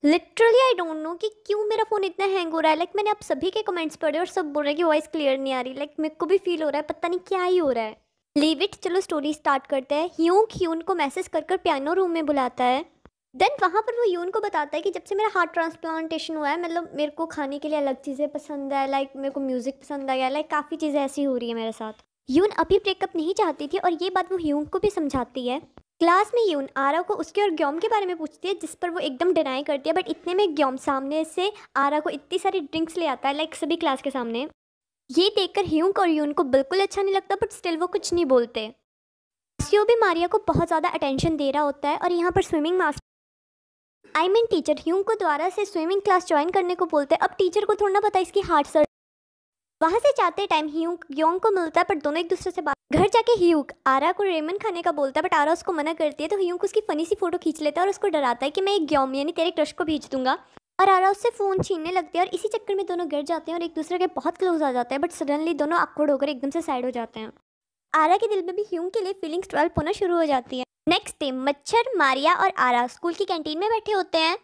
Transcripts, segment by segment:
Literally I don't know कि क्यों मेरा फ़ोन इतना हैंग हो रहा है। मैंने आप सभी के कमेंट्स पढ़े और सब बोल रहे हैं कि वॉइस क्लियर नहीं आ रही। मेरे को भी फील हो रहा है, पता नहीं क्या ही हो रहा है। लीव इट, चलो स्टोरी स्टार्ट करते हैं। ह्यून को मैसेज कर कर पियानो रूम में बुलाता है। देन वहाँ पर वो ह्यून को बताता है कि जब से मेरा हार्ट ट्रांसप्लांटेशन हुआ है, मेरे को खाने के लिए अलग चीज़ें पसंद है, मेरे को म्यूज़िक पसंद आ गया, काफ़ी चीज़ें ऐसी हो रही है मेरे साथ। ह्यून अभी ब्रेकअप नहीं चाहती थी और ये बात वो ह्यून को भी समझाती है। क्लास में ह्यून आरा को उसके और ग्योम के बारे में पूछती है, जिस पर वो एकदम डिनाई करती है। बट इतने में ग्योम सामने से आरा को इतनी सारी ड्रिंक्स ले आता है, सभी क्लास के सामने। ये देखकर ह्यून और ह्यून को बिल्कुल अच्छा नहीं लगता, बट स्टिल वो कुछ नहीं बोलते। आसियो भी मारिया को बहुत ज़्यादा अटेंशन दे रहा होता है और यहाँ पर स्विमिंग मास्टर टीचर ह्यून को दोबारा से स्विमिंग क्लास ज्वाइन करने को बोलते हैं। अब टीचर को थोड़ा ना पता इसकी हार्ट सर्जरी। वहाँ से जाते टाइम ह्यूक योंग को मिलता है, पर दोनों एक दूसरे से बात। घर जाके ह्यूक आरा को रेमन खाने का बोलता है, बट आरा उसको मना करती है। तो ह्यूक उसकी फनी सी फोटो खींच लेता है और उसको डराता है कि मैं एक ग्योम यानी तेरे क्रश को भेज दूंगा। और आरा उससे फ़ोन छीनने लगती है और इसी चक्कर में दोनों गिर जाते हैं और एक दूसरे के बहुत क्लोज आ जाते हैं। बट सडनली दोनों awkward होकर एकदम से साइड हो जाते हैं। आरा के दिल में भी ह्यूक के लिए फीलिंग्स डेवलप होना शुरू हो जाती है। नेक्स्ट डे मच्छर, मारिया और आरा स्कूल की कैंटीन में बैठे होते हैं।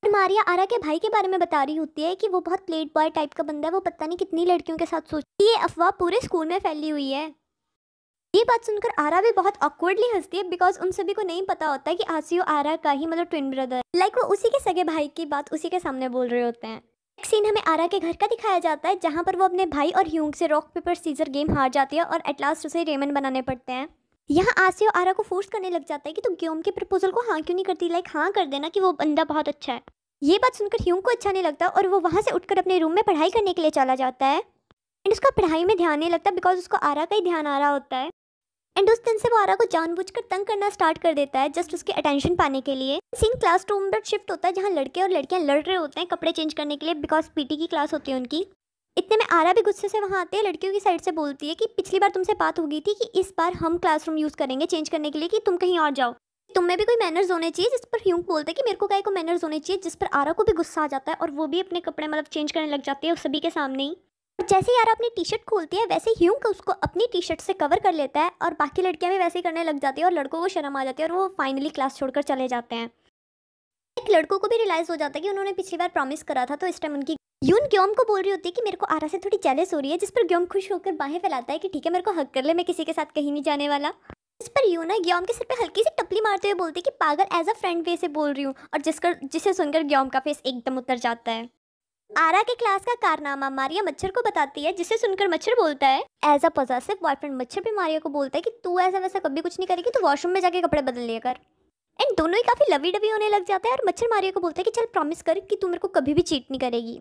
मारिया आरा के भाई के बारे में बता रही होती है कि वो बहुत प्लेट बॉय टाइप का बंदा है, वो पता नहीं कितनी लड़कियों के साथ सोचती है। ये अफवाह पूरे स्कूल में फैली हुई है। ये बात सुनकर आरा भी बहुत ऑकवर्डली हंसती है, बिकॉज उन सभी को नहीं पता होता है कि आसियो आरा का ही ट्विन ब्रदर। वो उसी के सगे भाई की बात उसी के सामने बोल रहे होते हैं। एक सीन हमें आरा के घर का दिखाया जाता है, जहाँ पर वो अपने भाई और ह्यूंग से रॉक पेपर सीजर गेम हार जाती है और एट लास्ट उसे रेमन बनाने पड़ते हैं। यहाँ आसियो आरा को फोर्स करने लग जाता है कि तू ग्योम के प्रपोजल को हाँ क्यों नहीं करती, हाँ कर देना कि वो बंदा बहुत अच्छा है। ये बात सुनकर ह्यूंग को अच्छा नहीं लगता और वो वहाँ से उठकर अपने रूम में पढ़ाई करने के लिए चला जाता है। एंड उसका पढ़ाई में ध्यान नहीं लगता, बिकॉज उसको आरा का ही ध्यान आ रहा होता है। एंड उस दिन से वो आरा को जानबूझकर तंग करना स्टार्ट कर देता है, जस्ट उसके अटेंशन पाने के लिए। सीन क्लासरूम पर शिफ्ट होता है, जहाँ लड़के और लड़कियाँ लड़ रहे होते हैं कपड़े चेंज करने के लिए, बिकॉज पीटी की क्लास होती है उनकी। इतने में आरा भी गुस्से से वहाँ आते हैं। लड़कियों की साइड से बोलती है कि पिछली बार तुमसे बात हो गई थी कि इस बार हम क्लासरूम यूज़ करेंगे चेंज करने के लिए, कि तुम कहीं और जाओ, तुम में भी कोई मैनर्स होने चाहिए। जिस पर ह्यूंग बोलते हैं कि मेरे को काय को मैनर्स होने चाहिए, जिस पर आरा को भी गुस्सा आ जाता है और वो भी अपने कपड़े चेंज करने लग जाती है उस सभी के सामने ही। और जैसे ही आरा अपनी टी शर्ट खोलती है, वैसे ही ह्यूंग उसको अपनी टी शर्ट से कवर कर लेता है और बाकी लड़कियां भी वैसे ही करने लग जाती है और लड़कों को शर्म आ जाती है और वो फाइनली क्लास छोड़कर चले जाते हैं। एक लड़कों को भी रियलाइज हो जाता है कि उन्होंने पिछली बार प्रॉमिस करा था, तो इस टाइम उनकी ह्यून ग्योम को बोल रही होती है कि मेरे को आरा से थोड़ी जेलस हो रही है, जिस पर ग्योम खुश होकर बाहें फैलाता है कि ठीक है मेरे को हक कर ले, मैं किसी के साथ कहीं नहीं जाने वाला। इस पर यूना ग्योम के सिर पे हल्की सी टपली मारते हुए बोलती है कि पागल, एज अ फ्रेंड वे से बोल रही हूँ। और जिसे सुनकर ग्योम का फेस एकदम उतर जाता है। आरा के क्लास का कारनामा मारिया मच्छर को बताती है, जिसे सुनकर मच्छर बोलता है एज अ पॉजेसिव बॉयफ्रेंड। मच्छर भी मारिया को बोलता है कि तू ऐसा वैसा कभी कुछ नहीं करेगी, तो वॉशरूम में जाके कपड़े बदल लिया कर। एंड दोनों ही काफी लवी डवी होने लग जाते हैं और मच्छर मारिया को बोलता है कि चल प्रॉमिस कर कि तू मेरे को कभी भी चीट नहीं करेगी।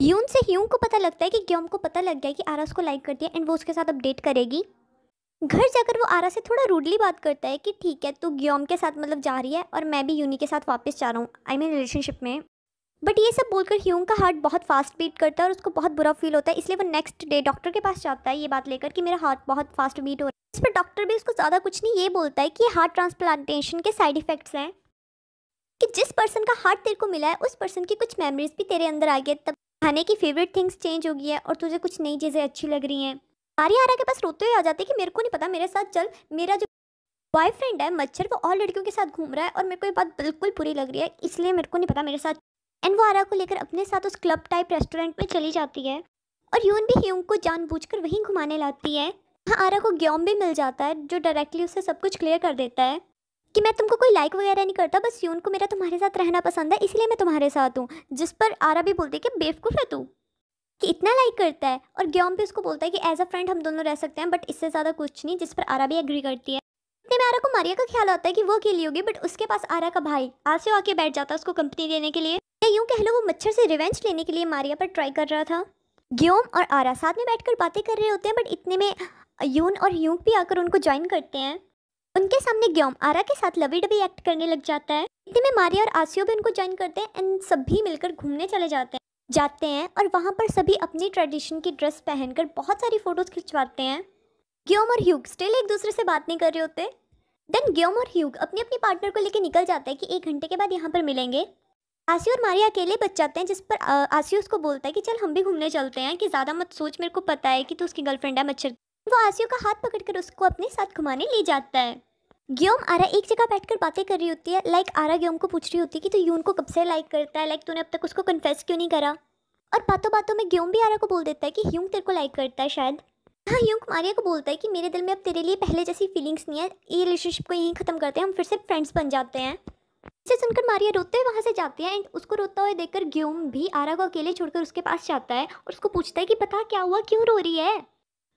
यून से ह्यूंग को पता लगता है कि ग्योम को पता लग गया कि आरा उसको लाइक करती है एंड वो उसके साथ अपडेट करेगी। घर जाकर वो आरा से थोड़ा रूडली बात करता है कि ठीक है तू ग्योम के साथ जा रही है और मैं भी यूनी के साथ वापस जा रहा हूँ, आई मीन रिलेशनशिप में। बट ये सब बोलकर ह्यूंग का हार्ट बहुत फास्ट बीट करता है और उसको बहुत बुरा फील होता है, इसलिए वो नेक्स्ट डे डॉक्टर के पास जाता है ये बात लेकर कि मेरा हार्ट बहुत फास्ट बीट हो रहा है। इस पर डॉक्टर भी उसको ज़्यादा कुछ नहीं ये बोलता है कि हार्ट ट्रांसप्लांटेशन के साइड इफेक्ट्स हैं, कि जिस पर्सन का हार्ट तेरे को मिला है उस पर्सन की कुछ मेमोरीज भी तेरे अंदर आ गई, तब खाने की फेवरेट थिंग्स चेंज हो गई है और तुझे कुछ नई चीज़ें अच्छी लग रही हैं। मारिया आरा के पास रोते हुए आ जाती है कि मेरे को नहीं पता, मेरे साथ चल, मेरा जो बॉयफ्रेंड है मच्छर वो और लड़कियों के साथ घूम रहा है और मेरे को ये बात बिल्कुल बुरी लग रही है, इसलिए मेरे को नहीं पता मेरे साथ। एंड वो आरा को लेकर अपने साथ उस क्लब टाइप रेस्टोरेंट में चली जाती है और यून भी ह्यूंग को जानबूझकर वहीं घुमाने लाती है। हाँ, आरा को ग्योम भी मिल जाता है जो डायरेक्टली उससे सब कुछ क्लियर कर देता है कि मैं तुमको कोई लाइक वगैरह नहीं करता, बस यून को मेरा तुम्हारे साथ रहना पसंद है, इसलिए मैं तुम्हारे साथ हूँ। जिस पर आरा भी बोलती है कि बेवकूफ़ है तू कि इतना लाइक करता है, और ग्योम भी उसको बोलता है कि एज अ फ्रेंड हम दोनों रह सकते हैं, बट इससे ज़्यादा कुछ नहीं, जिस पर आरा भी एग्री करती है। इतने में आरा को मारिया का ख्याल आता है कि वो अकेली होगी, बट उसके पास आरा का भाई आसियो आके बैठ जाता है उसको कंपनी देने के लिए, या यूँ कह लो वो मच्छर से रिवेंज लेने के लिए मारिया पर ट्राई कर रहा था। ग्योम और आरा साथ में बैठकर बातें कर रहे होते हैं, बट इतने में यून और ह्यूंग भी आकर उनको ज्वाइन करते हैं। उनके सामने ग्योम आरा के साथ लवी डबी एक्ट करने लग जाता है। इतने में मारिया और आसियो भी उनको ज्वाइन करते हैं एंड सभी मिलकर घूमने चले जाते हैं और वहाँ पर सभी अपनी ट्रेडिशन की ड्रेस पहनकर बहुत सारी फोटोज खिंचवाते हैं। ग्योम और ह्यूग स्टिल एक दूसरे से बात नहीं कर रहे होते। देन ग्योम और ह्यूग अपनी अपनी पार्टनर को लेकर निकल जाते हैं कि 1 घंटे के बाद यहाँ पर मिलेंगे। आसियो और मारिया अकेले बच जाते हैं, जिस पर आसियो उसको बोलता है कि चल हम भी घूमने चलते हैं, कि ज़्यादा मत सोच, मेरे को पता है कि तू उसकी गर्लफ्रेंड है मच्छर। वो आसियो का हाथ पकड़कर उसको अपने साथ घुमाने ले जाता है। ग्योम आरा एक जगह बैठकर बातें कर रही होती है। लाइक आरा ग्योम को पूछ रही होती है कि तू यून को कब से लाइक करता है, लाइक तूने अब तक उसको कन्फेस क्यों नहीं करा। और बातों बातों में ग्योम भी आरा को बोल देता है कि ह्यूंग तेरे को लाइक करता है शायद। हाँ, ह्यूंग मारिया को बोलता है कि मेरे दिल में अब तेरे लिए पहले जैसी फीलिंग्स नहीं है, ये रिलेशनशिप को यहीं ख़त्म करते हैं, हम फिर से फ्रेंड्स बन जाते हैं। इसे सुनकर मारिया रोते हुए वहाँ से जाती है एंड उसको रोता हुए देखकर ग्योम भी आरा को अकेले छोड़कर उसके पास जाता है और उसको पूछता है कि बता क्या हुआ, क्यों रो रही है।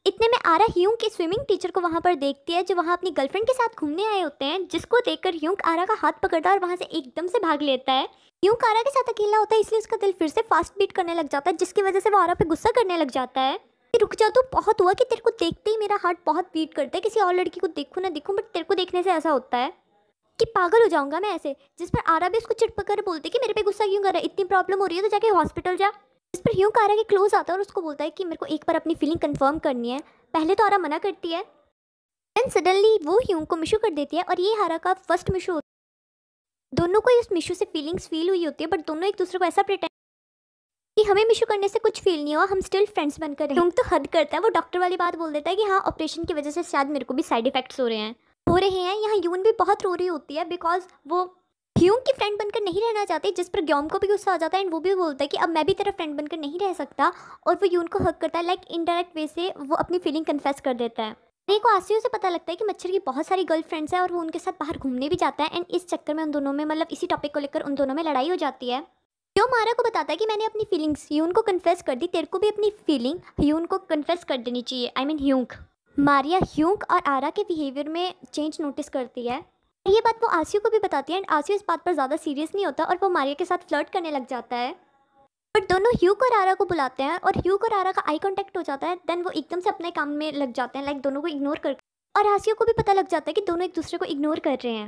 इतने में आरा ह्यूंग के स्विमिंग टीचर को वहाँ पर देखती है जो वहाँ अपनी गर्लफ्रेंड के साथ घूमने आए होते हैं, जिसको देखकर ह्यूंग आरा का हाथ पकड़ता है और वहाँ से एकदम से भाग लेता है। ह्यूंग आरा के साथ अकेला होता है इसलिए उसका दिल फिर से फास्ट बीट करने लग जाता है, जिसकी वजह से वो आरा पे गुस्सा करने लग जाता है कि रुक जा, तो बहुत हुआ कि तेरे को देखते ही मेरा हार्ट बहुत बीट करता है, किसी और लड़की को देखूँ ना देखूँ बट तेरे को देखने से ऐसा होता है कि पागल हो जाऊंगा मैं ऐसे। जिस पर आरा भी उसको चिढ़ कर बोलती है कि मेरे पे गुस्सा क्यों कर रहा है, इतनी प्रॉब्लम हो रही है तो जाके हॉस्पिटल जा। इस पर ह्यूंग आरा के क्लोज आता है और उसको बोलता है कि मेरे को एक बार अपनी फीलिंग कंफर्म करनी है। पहले तो आरा मना करती है, देन सडनली वो ह्यूंग को मिशू कर देती है और ये आरा का फर्स्ट मिशू होता है। दोनों को उस मिशू से फीलिंग्स फील हुई होती है बट दोनों एक दूसरे को ऐसा प्रिटेंड कि हमें मिशू करने से कुछ फील नहीं हुआ, हम स्टिल फ्रेंड्स बनकर रहे। ह्यूंग तो हद करता है, वो डॉक्टर वाली बात बोल देता है कि हाँ ऑपरेशन की वजह से शायद मेरे को भी साइड इफेक्ट्स हो रहे हैं। यहाँ यून भी बहुत रो रही होती है बिकॉज वो ह्यूंग की फ्रेंड बनकर नहीं रहना चाहती, जिस पर ग्योम को भी गुस्सा आ जाता है एंड वो भी बोलता है कि अब मैं भी तेरा फ्रेंड बनकर नहीं रह सकता। और वो यून को हक करता है, लाइक इनडायरेक्ट वे से वो अपनी फीलिंग कन्फेस कर देता है। मेरे को आसियो से पता लगता है कि मच्छर की बहुत सारी गर्ल फ्रेंड्स हैं और वो उनके साथ बाहर घूमने भी जाता है एंड इस चक्कर में उन दोनों में मतलब इसी टॉपिक को लेकर उन दोनों में लड़ाई हो जाती है। ग्योम आरा को बताता है कि मैंने अपनी फीलिंग्स ह्यून को कन्फेस कर दी, तेरे को भी अपनी फीलिंग ह्यून को कन्फेस कर देनी चाहिए, आई मीन ह्यूंग। मारिया ह्यूंग और आरा के बिहेवियर में चेंज नोटिस करती है। ये बात वो आसियो को भी बताती है एंड आसियो इस बात पर ज़्यादा सीरियस नहीं होता और वो मारिया के साथ फ्लर्ट करने लग जाता है। बट दोनों ह्यूग और आरा को बुलाते हैं और ह्यूग और आरा का आई कांटेक्ट हो जाता है। देन वो एकदम से अपने काम में लग जाते हैं, लाइक दोनों को इग्नोर कर। और आसियो को भी पता लग जाता है कि दोनों एक दूसरे को इग्नोर कर रहे हैं।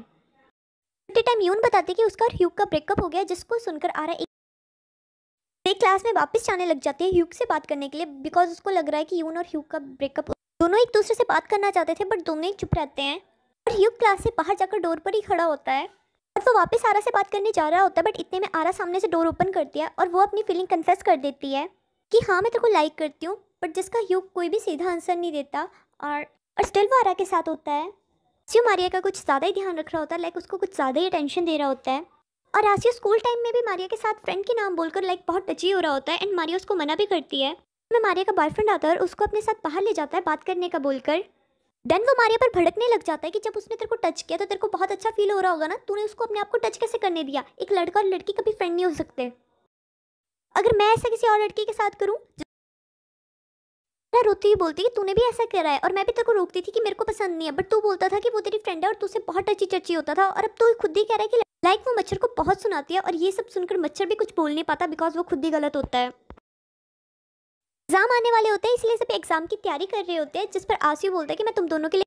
उसी टाइम यून बताती है कि उसका और ह्यूग का ब्रेकअप हो गया, जिसको सुनकर आरा एक क्लास में वापस जाने लग जाती है ह्यूग से बात करने के लिए बिकॉज उसको लग रहा है कि यून और ह्यूग का ब्रेकअप, दोनों एक दूसरे से बात करना चाहते थे बट दोनों ही चुप रहते हैं। और ह्यूग क्लास से बाहर जाकर डोर पर ही खड़ा होता है और वो वापस आरा से बात करने जा रहा होता है बट इतने में आरा सामने से डोर ओपन करती है और वो अपनी फीलिंग कन्फेस कर देती है कि हाँ मैं तेरे को लाइक करती हूँ, बट जिसका ह्यूग कोई भी सीधा आंसर नहीं देता और स्टिल वो आरा के साथ होता है। आसियो मारिया का कुछ ज़्यादा ही ध्यान रख रहा होता है, लाइक उसको कुछ ज़्यादा ही अटेंशन दे रहा होता है। और आसियो स्कूल टाइम में भी मारिया के साथ फ्रेंड के नाम बोलकर लाइक बहुत टची हो रहा होता है एंड मारिया उसको मना भी करती है। मैं मारिया का बॉयफ्रेंड आता है और उसको अपने साथ बाहर ले जाता है बात करने का बोलकर। देन वो मारिया पर भड़कने लग जाता है कि जब उसने तेरे को टच किया तो तेरे को बहुत अच्छा फील हो रहा होगा ना, तूने उसको अपने आप को टच कैसे करने दिया, एक लड़का और लड़की कभी फ्रेंड नहीं हो सकते। अगर मैं ऐसा किसी और लड़की के साथ करूँ, रोती हुई बोलती कि तूने भी ऐसा करा है और मैं भी तेरे को रोकती थी कि मेरे को पसंद नहीं है, बट तू बोलता था कि वो तेरी फ्रेंड है और तुझसे बहुत टची टची होता था और अब तू खुद ही कह रहा है कि लाइक वो मच्छर को बहुत सुनाती है। और ये सब सुनकर मच्छर भी कुछ बोल नहीं पाता बिकॉज वो खुद ही गलत होता है। एग्जाम आने वाले होते हैं इसलिए सब एग्जाम की तैयारी कर रहे होते हैं, जिस पर आसियो बोलता है कि मैं तुम दोनों के लिए।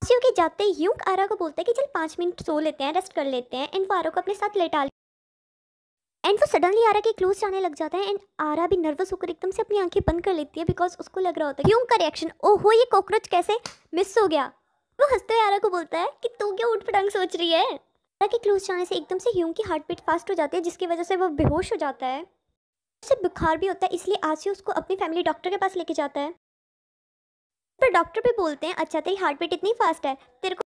आसियो के जाते ही ह्यूंग आरा को बोलता है कि चल 5 मिनट सो लेते हैं, रेस्ट कर लेते हैं एंड वो आरा को अपने साथ लेटा एंड वो सडनली आरा के क्लोज जाने लग जाता है एंड आरा भी नर्वस होकर एकदम से अपनी आंखें बंद कर लेती है बिकॉज उसको लग रहा होता है ह्यूंग का रिएक्शन, ओहो ये कॉकरोच कैसे मिस हो गया। वो हंसते हुए आरा को बोलता है कि तू क्या उठ पटांग सोच रही है। आरा के क्लोज जाने से एकदम से ह्यूंग की हार्ट बीट फास्ट हो जाती है, जिसकी वजह से वो बेहोश हो जाता है। उसे बुखार भी होता है इसलिए आसियो उसको अपनी फैमिली डॉक्टर के पास लेके जाता है। पर डॉक्टर भी बोलते हैं अच्छा तेरी हार्ट बीट इतनी फास्ट है, तेरे को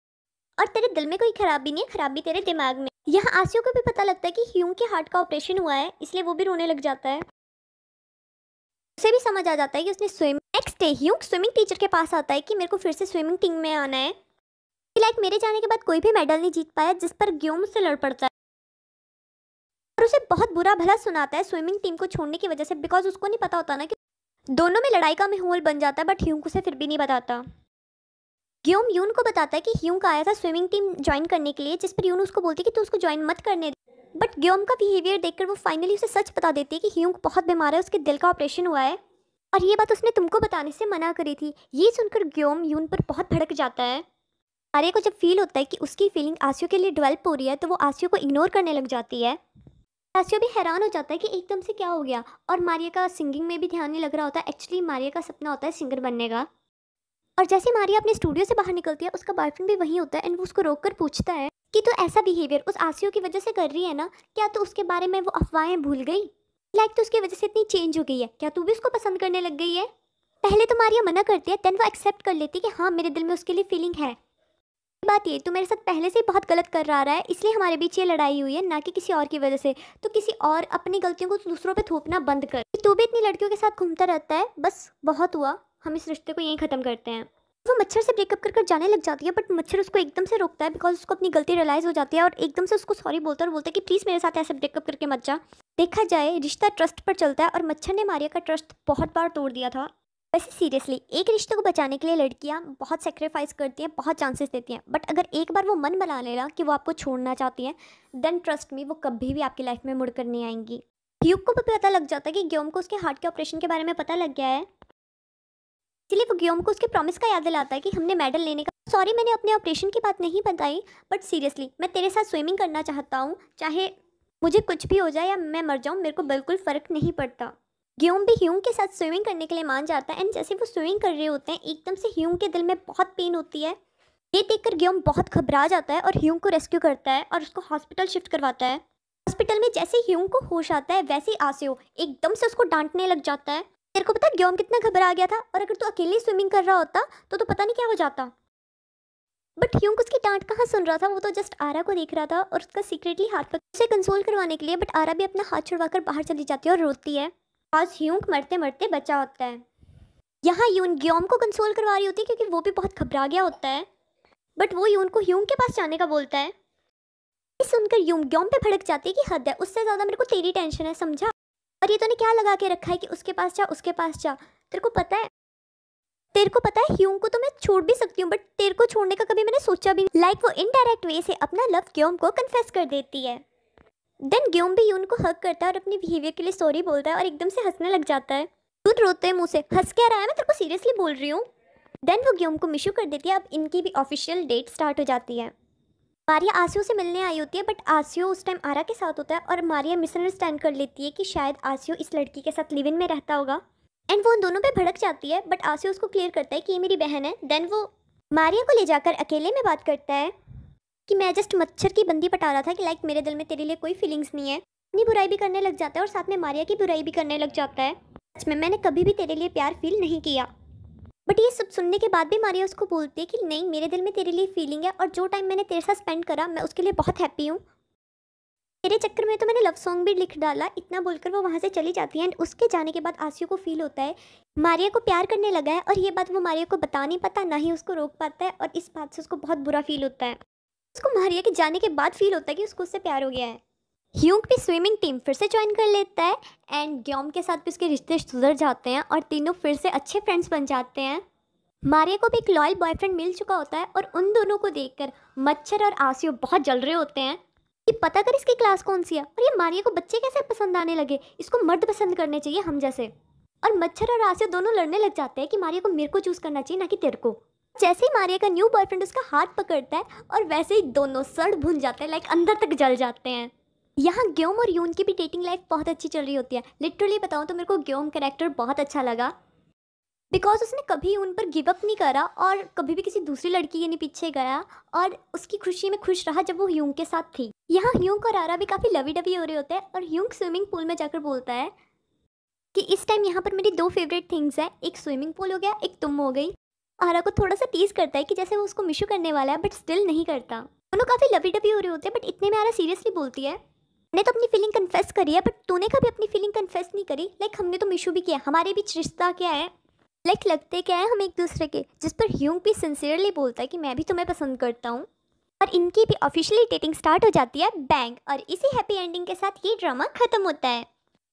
और तेरे दिल में कोई खराबी नहीं है, खराबी तेरे दिमाग में। यहाँ आसियो को भी पता लगता है कि ह्यूंग के हार्ट का ऑपरेशन हुआ है, इसलिए वो भी रोने लग जाता है। उसे भी समझ आ जाता है कि उसने swim. Next day Hyung swimming teacher के पास आता है कि मेरे को फिर से स्विमिंग टीम में आना है। लाइक मेरे जाने के बाद कोई भी मेडल नहीं जीत पाया, जिस पर ग्योम उससे लड़ पड़ता है और उसे बहुत बुरा भला सुनाता है स्विमिंग टीम को छोड़ने की वजह से बिकॉज उसको नहीं पता होता ना कि दोनों में लड़ाई का माहौल बन जाता है, बट ह्यूंग उसे फिर भी नहीं बताता। ग्योम यून को बताता है कि ह्यूंग आया था स्विमिंग टीम ज्वाइन करने के लिए, जिस पर यून उसको बोलती है कि तू उसको ज्वाइन मत करने दे। बट ग्योम का बिहेवियर देखकर वो फाइनली उसे सच बता देती है कि ह्यूंग बहुत बीमार है, उसके दिल का ऑपरेशन हुआ है और ये बात उसने तुमको बताने से मना करी थी। ये सुनकर ग्योम यून पर बहुत भड़क जाता है। आर्य को जब फील होता है कि उसकी फीलिंग आसियो के लिए डेवलप हो रही है तो वो आसियो को इग्नोर करने लग जाती है। आसियो भी हैरान हो जाता है कि एकदम से क्या हो गया और मारिया का सिंगिंग में भी ध्यान नहीं लग रहा होता। एक्चुअली मारिया का सपना होता है सिंगर बनने का। और जैसे मारिया अपने स्टूडियो से बाहर निकलती है उसका बॉयफ्रेंड भी वहीं होता है एंड वो उसको रोक कर पूछता है कि तू ऐसा बिहेवियर उस आसियो की वजह से कर रही है ना, क्या तू उसके बारे में वो अफवाहें भूल गई, लाइक तो उसकी वजह से इतनी चेंज हो गई है, क्या तू भी उसको पसंद करने लग गई है। पहले तो मारिया मना करती है, देन वो एक्सेप्ट कर लेती है कि हाँ मेरे दिल में उसके लिए फीलिंग है। बात ये, तू मेरे साथ पहले से ही बहुत गलत कर रहा है, इसलिए हमारे बीच ये लड़ाई हुई है, ना कि किसी और की वजह से। तो किसी और अपनी गलतियों को दूसरों पे थोपना बंद कर। तू भी इतनी लड़कियों के साथ घूमता रहता है, बस बहुत हुआ, हम इस रिश्ते को यहीं ख़त्म करते हैं। वो मच्छर से ब्रेकअप कर जाने लग जाती है, बट मच्छर उसको एकदम से रोकता है बिकॉज उसको अपनी गलती रियलाइज़ हो जाती है और एकदम से उसको सॉरी बोलता है और बोलता है कि प्लीज़ मेरे साथ ऐसे ब्रेकअप करके मत जा। देखा जाए रिश्ता ट्रस्ट पर चलता है और मच्छर ने मारिया का ट्रस्ट बहुत बार तोड़ दिया था। वैसे सीरियसली एक रिश्ते को बचाने के लिए लड़कियां बहुत सेक्रीफाइस करती हैं, बहुत चांसेस देती हैं, बट अगर एक बार वो मन बना लेना कि वो आपको छोड़ना चाहती हैं, देन ट्रस्ट मी वो कभी भी आपकी लाइफ में मुड़कर नहीं आएंगी। ह्यूग को भी पता लग जाता है कि ग्योम को उसके हार्ट के ऑपरेशन के बारे में पता लग गया है, इसलिए वो ग्योम को उसके प्रॉमिस का याद दिलाता है कि हमने मेडल लेने का। सॉरी मैंने अपने ऑपरेशन की बात नहीं बताई, बट सीरियसली मैं तेरे साथ स्विमिंग करना चाहता हूँ, चाहे मुझे कुछ भी हो जाए या मैं मर जाऊँ, मेरे को बिल्कुल फ़र्क नहीं पड़ता। ग्योम भी ह्यूंग के साथ स्विमिंग करने के लिए मान जाता है एंड जैसे वो स्विमिंग कर रहे होते हैं एकदम से ह्यूंग के दिल में बहुत पेन होती है। ये देखकर ग्योम बहुत घबरा जाता है और ह्यूंग को रेस्क्यू करता है और उसको हॉस्पिटल शिफ्ट करवाता है। हॉस्पिटल में जैसे ह्यूंग को होश आता है वैसे ही आसियो एकदम से उसको डांटने लग जाता है। तेरे को पता ग्योम कितना घबरा गया था, और अगर तू अकेले स्विमिंग कर रहा होता तो पता नहीं क्या हो जाता। बट ह्यूंग उसकी डांट कहाँ सुन रहा था, वो तो जस्ट आरा को देख रहा था और उसका सीक्रेटली हाथ पकड़ उसे कंसोल करवाने के लिए, बट आरा भी अपना हाथ छुड़वाकर बाहर चली जाती है और रोती है। आज ह्यूंग मरते मरते बचा होता है। यहाँ यून ग्योम को कंसोल करवा रही होती है क्योंकि वो भी बहुत घबरा गया होता है, बट वो यून को ह्यूंग के पास जाने का बोलता है। ये सुनकर यून ग्योम पे भड़क जाती है कि हद है, उससे ज़्यादा मेरे को तेरी टेंशन है, समझा? और ये तूने क्या लगा के रखा है कि उसके पास जा उसके पास जा। तेरे को पता है ह्यूंग को तो मैं छोड़ भी सकती हूँ, बट तेरे को छोड़ने का कभी मैंने सोचा भी नहीं। लाइक वो इनडायरेक्ट वे से अपना लव ग्योम को कन्फेस कर देती है। देन ग्योम भी यून को हग करता है और अपने बिहेवियर के लिए सॉरी बोलता है और एकदम से हंसने लग जाता है। तू रोते मुंह से हंस क्या रहा है, मैं तेरे को सीरियसली बोल रही हूँ। देन वो ग्योम को मिशू कर देती है। अब इनकी भी ऑफिशियल डेट स्टार्ट हो जाती है। मारिया आसियो से मिलने आई होती है, बट आसियो उस टाइम आरा के साथ होता है और मारिया मिसअंडरस्टैंड कर लेती है कि शायद आसियो इस लड़की के साथ लिव इन में रहता होगा एंड वो उन दोनों पे भड़क जाती है, बट आसियो उसको क्लियर करता है कि ये मेरी बहन है। देन वो मारिया को ले जाकर अकेले में बात करता है कि मैं जस्ट मच्छर की बंदी पटा रहा था कि लाइक मेरे दिल में तेरे लिए कोई फीलिंग्स नहीं है। अपनी बुराई भी करने लग जाता है और साथ में मारिया की बुराई भी करने लग जाता है। सच में मैंने कभी भी तेरे लिए प्यार फील नहीं किया। बट ये सब सुनने के बाद भी मारिया उसको बोलती है कि नहीं, मेरे दिल में तेरे लिए फीलिंग है और जो टाइम मैंने तेरे साथ स्पेंड करा मैं उसके लिए बहुत हैप्पी हूँ। तेरे चक्कर में तो मैंने लव सॉन्ग भी लिख डाला। इतना बोलकर वो वहाँ से चली जाती है एंड उसके जाने के बाद आसियो को फील होता है मारिया को प्यार करने लगा है, और ये बात वो मारिया को बता नहीं पाता, ना ही उसको रोक पाता है, और इस बात से उसको बहुत बुरा फील होता है। उसको मारिया के जाने के बाद फील होता है कि उसको उससे प्यार हो गया है। ह्यूंग भी स्विमिंग टीम फिर से ज्वाइन कर लेता है एंड ग्योम के साथ भी उसके रिश्ते सुधर जाते हैं और तीनों फिर से अच्छे फ्रेंड्स बन जाते हैं। मारिया को भी एक लॉयल बॉयफ्रेंड मिल चुका होता है और उन दोनों को देखकर मच्छर और आसियो बहुत जल रहे होते हैं कि पता कर इसकी क्लास कौन सी है, और ये मारिया को बच्चे कैसे पसंद आने लगे, इसको मर्द पसंद करने चाहिए हम जैसे। और मच्छर और आसियो दोनों लड़ने लग जाते हैं कि मारिया को मेरे को चूज करना चाहिए ना कि तेरे को। जैसे ही मारिया का न्यू बॉयफ्रेंड उसका हाथ पकड़ता है और वैसे ही दोनों सड़ भुन जाते हैं, लाइक अंदर तक जल जाते हैं। यहाँ ग्योम और यून की भी डेटिंग लाइफ बहुत अच्छी चल रही होती है। लिटरली बताऊँ तो मेरे को ग्योम कैरेक्टर बहुत अच्छा लगा बिकॉज उसने कभी उन पर गिव अप नहीं करा और कभी भी किसी दूसरी लड़की के नहीं पीछे गया, और उसकी खुशी में खुश रहा जब वो ह्यूंग के साथ थी। यहाँ ह्यूंग और आरा भी काफ़ी लवी डवी हो रहे होते हैं और ह्यूंग स्विमिंग पूल में जाकर बोलता है कि इस टाइम यहाँ पर मेरी 2 फेवरेट थिंग्स है, एक स्विमिंग पूल हो गया, एक तुम हो गई। आरा को थोड़ा सा टीज करता है कि जैसे वो उसको मिशू करने वाला है, बट स्टिल नहीं करता। दोनों काफ़ी लवी डवी हो रहे होते हैं, बट इतने में आरा सीरियसली बोलती है मैंने तो अपनी फीलिंग कन्फेस करी है, बट तूने कभी अपनी फीलिंग कन्फेस नहीं करी। लाइक हमने तो मिशू भी किया, हमारे बीच रिश्ता क्या है, लाइक लगते क्या है हम एक दूसरे के। जिस पर ह्यूंग भी सिंसियरली बोलता है कि मैं भी तुम्हें पसंद करता हूँ, और इनकी भी ऑफिशियली डेटिंग स्टार्ट हो जाती है बैंग। और इसी हैप्पी एंडिंग के साथ ये ड्रामा खत्म होता है।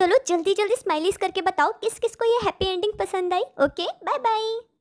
चलो जल्दी जल्दी स्माइलीज करके बताओ किस किस को ये हैप्पी एंडिंग पसंद आई। Okay bye bye.